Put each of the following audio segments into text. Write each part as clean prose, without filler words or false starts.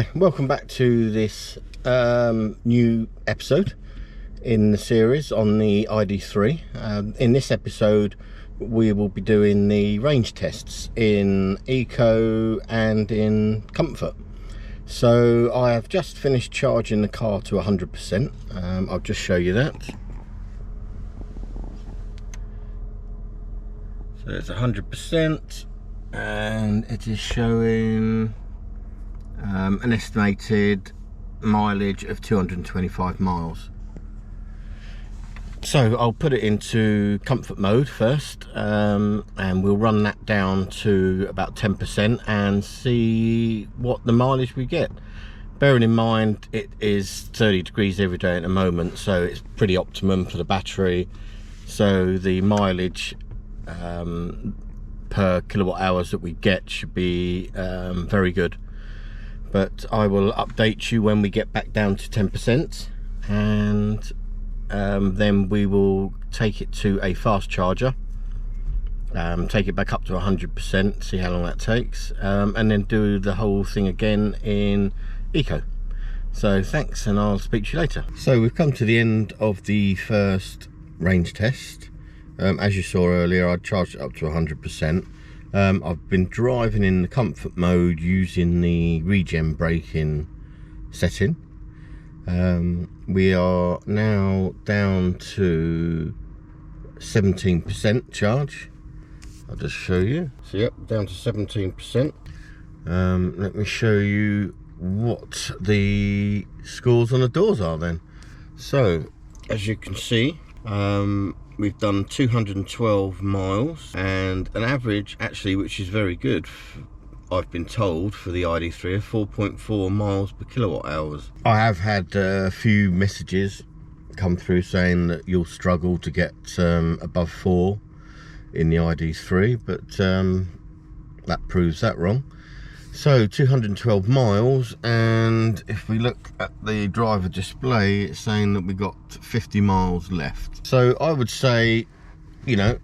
Hi, welcome back to this new episode in the series on the ID3. In this episode we will be doing the range tests in Eco and in Comfort. So I have just finished charging the car to 100%. I'll just show you that. So it's 100% and it is showing an estimated mileage of 225 miles. So I'll put it into comfort mode first, and we'll run that down to about 10% and see what the mileage we get. Bearing in mind it is 30 degrees every day at the moment, so it's pretty optimum for the battery, so the mileage per kilowatt hours that we get should be very good. But I will update you when we get back down to 10%, and then we will take it to a fast charger, take it back up to 100%, see how long that takes, and then do the whole thing again in Eco. So thanks, and I'll speak to you later. So we've come to the end of the first range test. As you saw earlier, I charged it up to 100%. I've been driving in the comfort mode using the regen braking setting. We are now down to 17% charge. I'll just show you. So yep, down to 17%. Let me show you what the scores on the doors are then. So as you can see, we've done 212 miles and an average, actually, which is very good, I've been told, for the ID3 of 4.4 miles per kilowatt hours. I have had a few messages come through saying that you'll struggle to get above 4 in the ID3, but that proves that wrong. So 212 miles, and if we look at the driver display, it's saying that we got 50 miles left. So I would say, you know,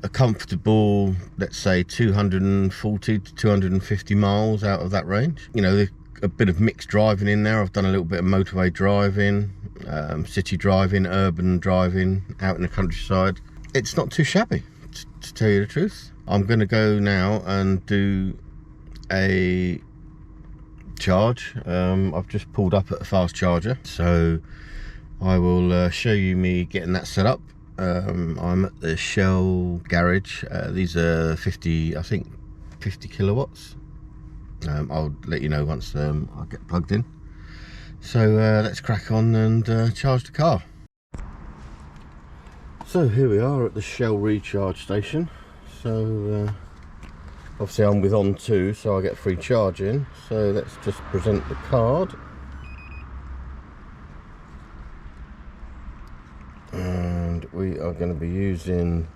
a comfortable, let's say 240 to 250 miles out of that range. You know, there's a bit of mixed driving in there. I've done a little bit of motorway driving, city driving, urban driving, out in the countryside. It's not too shabby, to tell you the truth. I'm going to go now and do a charge. I've just pulled up at a fast charger, so I will show you me getting that set up. I'm at the Shell garage. These are 50, I think 50 kilowatts. I'll let you know once I get plugged in. So let's crack on and charge the car. So here we are at the Shell recharge station. So obviously I'm with On2, so I get free charging. So let's just present the card. And we are going to be using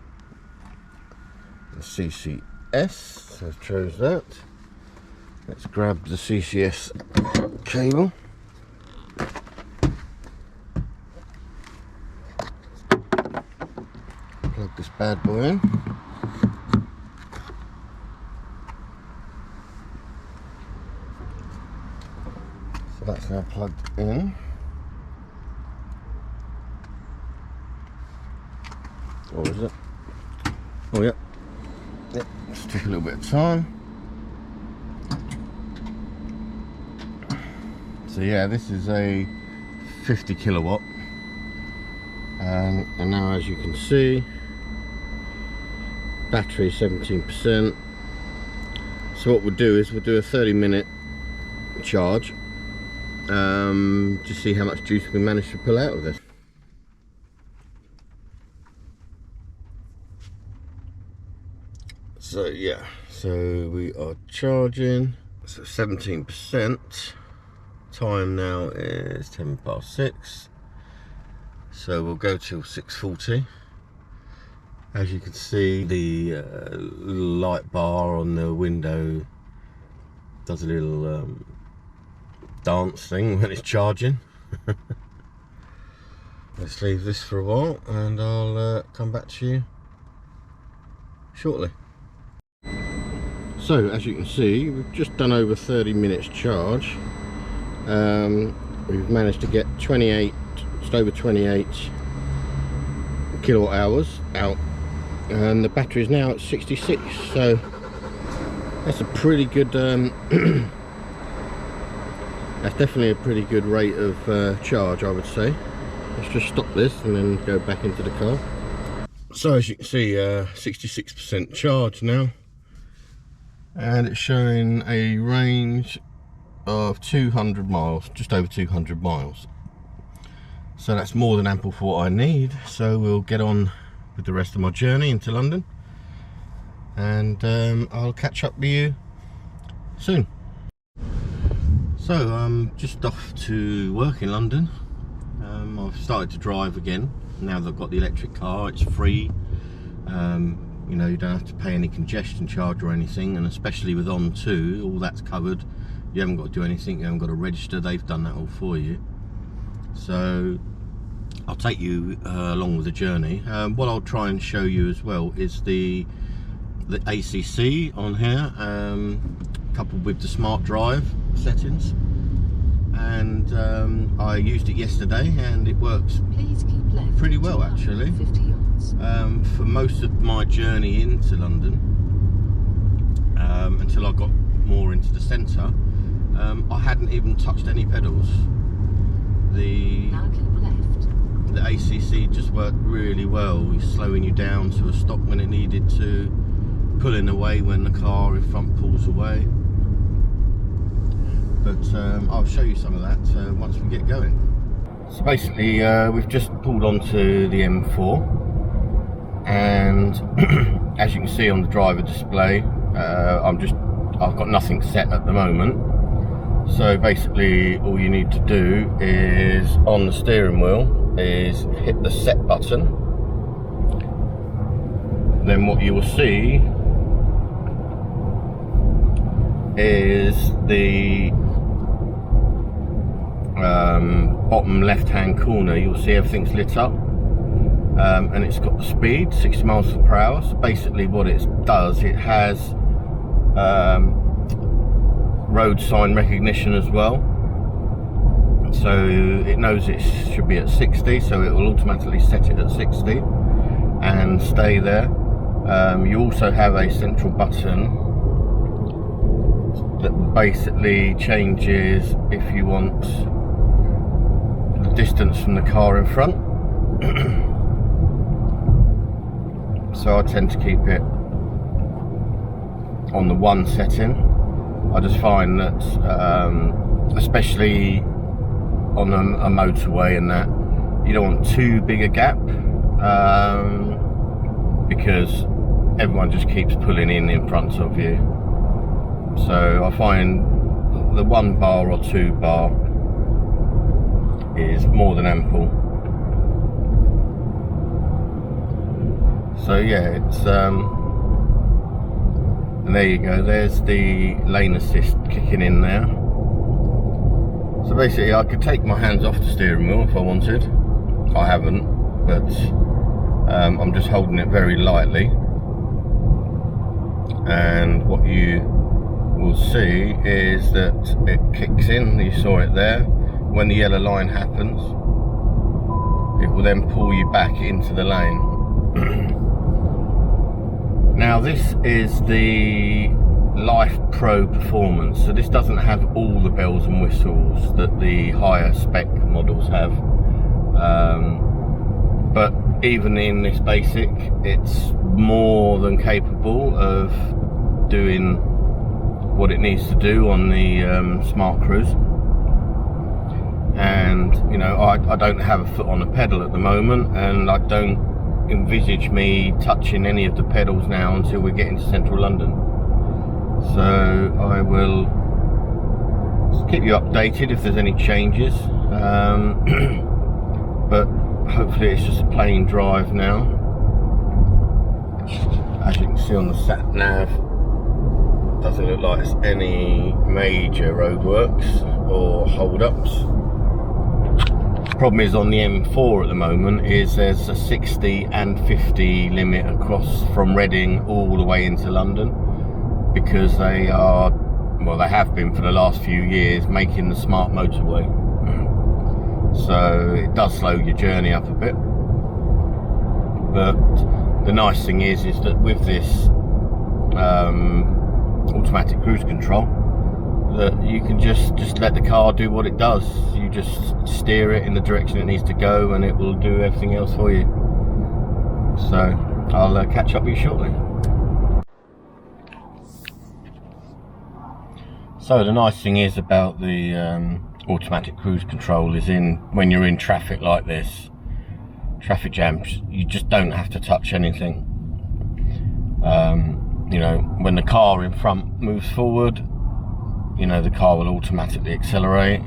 the CCS, so I've chose that. Let's grab the CCS cable. Plug this bad boy in. That's now plugged in. Or is it? Oh yeah. Yep. Let's take a little bit of time. So yeah, this is a 50 kilowatt, and now as you can see, battery 17%. So what we'll do is we'll do a 30-minute charge. To see how much juice we managed to pull out of this. So yeah, so we are charging, so 17%. Time now is 6:10. So we'll go till 6:40. As you can see, the light bar on the window does a little dance thing when it's charging. Let's leave this for a while and I'll come back to you shortly. So as you can see, we've just done over 30 minutes charge. We've managed to get 28, just over 28 kilowatt hours out, and the battery is now at 66, so that's a pretty good that's definitely a pretty good rate of charge, I would say. Let's just stop this and then go back into the car. So as you can see, 66% charge now, and it's showing a range of 200 miles, just over 200 miles. So that's more than ample for what I need. So we'll get on with the rest of my journey into London, and I'll catch up with you soon. So I'm just off to work in London. I've started to drive again now that I've got the electric car. It's free. You know, you don't have to pay any congestion charge or anything, and especially with On2, all that's covered. You haven't got to do anything, you haven't got to register, they've done that all for you. So I'll take you along with the journey. What I'll try and show you as well is the ACC on here, coupled with the smart drive settings, and I used it yesterday and it works pretty well actually. For most of my journey into London, until I got more into the centre, I hadn't even touched any pedals. The ACC just worked really well, slowing you down to a stop when it needed to, pulling away when the car in front pulls away. But I'll show you some of that once we get going. So basically we've just pulled onto the M4, and as you can see on the driver display, I've got nothing set at the moment. So basically all you need to do is, on the steering wheel, is hit the set button. Then what you will see is the bottom left hand corner. You'll see everything's lit up, and it's got the speed 60 miles per hour. So basically what it does, it has road sign recognition as well, so it knows it should be at 60, so it will automatically set it at 60 and stay there. You also have a central button that basically changes if you want the distance from the car in front. So I tend to keep it on the 1 setting. I just find that especially on a motorway and that, you don't want too big a gap, because everyone just keeps pulling in front of you. So I find the 1 bar or 2 bar is more than ample. So yeah, it's and there you go, there's the lane assist kicking in there. So basically I could take my hands off the steering wheel if I wanted. I haven't, but I'm just holding it very lightly. And what you will see is that it kicks in. You saw it there. When the yellow line happens, it will then pull you back into the lane. Now this is the Life Pro Performance, so this doesn't have all the bells and whistles that the higher spec models have, but even in this basic, it's more than capable of doing what it needs to do on the Smart Cruise. And you know, I don't have a foot on the pedal at the moment, and I don't envisage me touching any of the pedals now until we get into central London. So I will keep you updated if there's any changes, but hopefully it's just a plain drive now. As you can see on the sat nav, doesn't look like there's any major roadworks or hold-ups. Problem is, on the M4 at the moment, is there's a 60 and 50 limit across from Reading all the way into London, because they are, well, they have been for the last few years, making the smart motorway. So it does slow your journey up a bit. But the nice thing is that with this automatic cruise control, that you can just let the car do what it does. You just steer it in the direction it needs to go, and it will do everything else for you. So I'll catch up with you shortly. So the nice thing is about the automatic cruise control is when you're in traffic like this, traffic jams, you just don't have to touch anything. You know, when the car in front moves forward, you know, the car will automatically accelerate,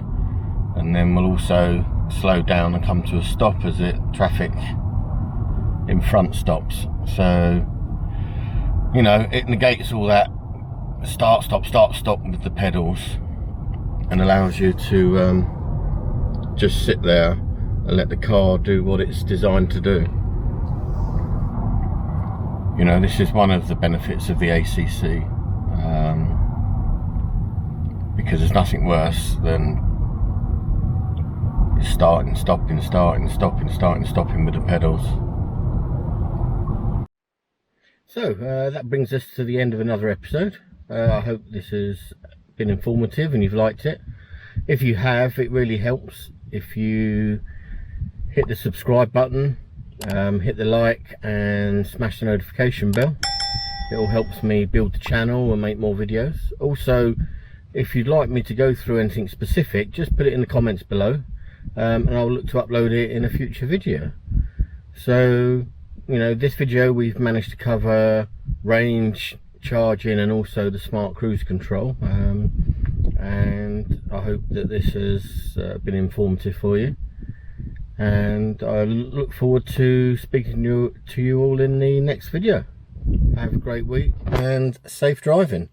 and then will also slow down and come to a stop as traffic in front stops. So, you know, it negates all that start stop with the pedals, and allows you to just sit there and let the car do what it's designed to do. You know, this is one of the benefits of the ACC, because there's nothing worse than starting, stopping with the pedals. So that brings us to the end of another episode. I hope this has been informative and you've liked it. If you have, it really helps if you hit the subscribe button, hit the like and smash the notification bell. It all helps me build the channel and make more videos. Also, if you'd like me to go through anything specific, just put it in the comments below, and I'll look to upload it in a future video. So, you know, this video we've managed to cover range, charging, and also the smart cruise control, and I hope that this has been informative for you, and I look forward to speaking to you all in the next video. Have a great week and safe driving.